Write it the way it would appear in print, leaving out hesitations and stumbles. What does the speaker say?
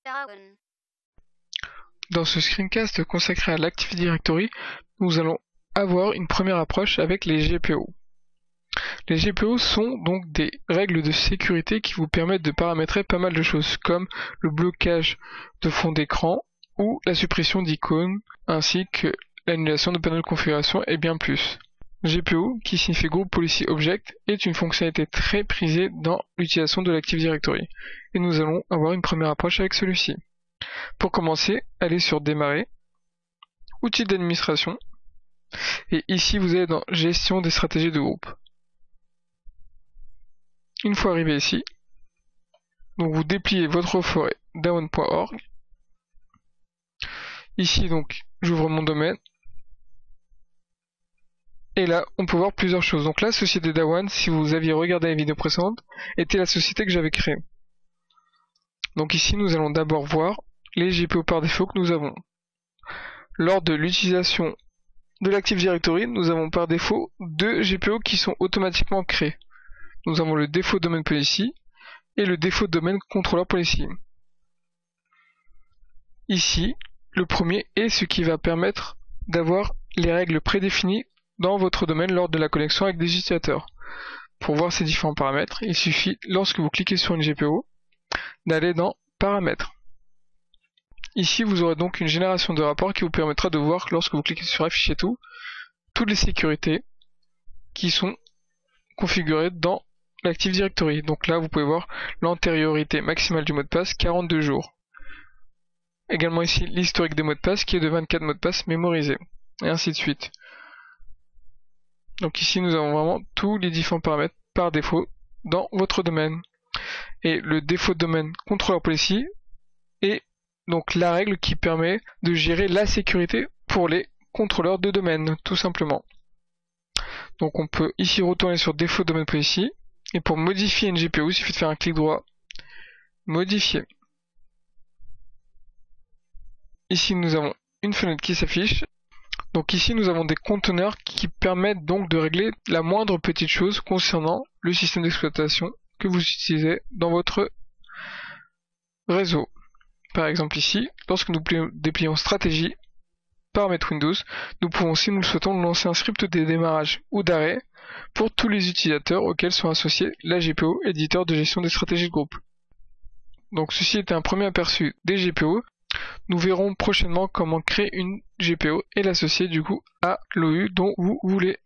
Dawan. Dans ce screencast consacré à l'Active Directory, nous allons avoir une première approche avec les GPO. Les GPO sont donc des règles de sécurité qui vous permettent de paramétrer pas mal de choses comme le blocage de fond d'écran ou la suppression d'icônes ainsi que l'annulation de panneaux de configuration et bien plus. GPO, qui signifie Group Policy Object, est une fonctionnalité très prisée dans l'utilisation de l'Active Directory et nous allons avoir une première approche avec celui-ci. Pour commencer, allez sur Démarrer, Outils d'administration, et ici vous allez dans Gestion des stratégies de groupe. Une fois arrivé ici, donc vous dépliez votre forêt dawan.org. Ici donc j'ouvre mon domaine. Et là on peut voir plusieurs choses. Donc la société Dawan, si vous aviez regardé la vidéo précédente, était la société que j'avais créée. Donc ici nous allons d'abord voir les GPO par défaut que nous avons. Lors de l'utilisation de l'Active Directory, nous avons par défaut deux GPO qui sont automatiquement créés. Nous avons le Default Domain Policy et le Default Domain Controller Policy. Ici, le premier est ce qui va permettre d'avoir les règles prédéfinies dans votre domaine lors de la connexion avec des utilisateurs. Pour voir ces différents paramètres, il suffit, lorsque vous cliquez sur une GPO, d'aller dans Paramètres. Ici, vous aurez donc une génération de rapports qui vous permettra de voir, lorsque vous cliquez sur Afficher tout, toutes les sécurités qui sont configurées dans l'Active Directory. Donc là, vous pouvez voir l'antériorité maximale du mot de passe, 42 jours. Également ici, l'historique des mots de passe qui est de 24 mots de passe mémorisés. Et ainsi de suite. Donc ici, nous avons vraiment tous les différents paramètres par défaut dans votre domaine. Et le Default Domain Controller Policy est donc la règle qui permet de gérer la sécurité pour les contrôleurs de domaine, tout simplement. Donc on peut ici retourner sur Default Domain Policy, et pour modifier une GPO, il suffit de faire un clic droit, Modifier. Ici nous avons une fenêtre qui s'affiche. Donc ici nous avons des conteneurs qui permettent donc de régler la moindre petite chose concernant le système d'exploitation que vous utilisez dans votre réseau. Par exemple ici, lorsque nous déplions stratégie, paramètres Windows, nous pouvons, si nous le souhaitons, lancer un script de démarrage ou d'arrêt pour tous les utilisateurs auxquels sont associés la GPO, éditeur de gestion des stratégies de groupe. Donc ceci était un premier aperçu des GPO. Nous verrons prochainement comment créer une GPO et l'associer du coup à l'OU dont vous voulez.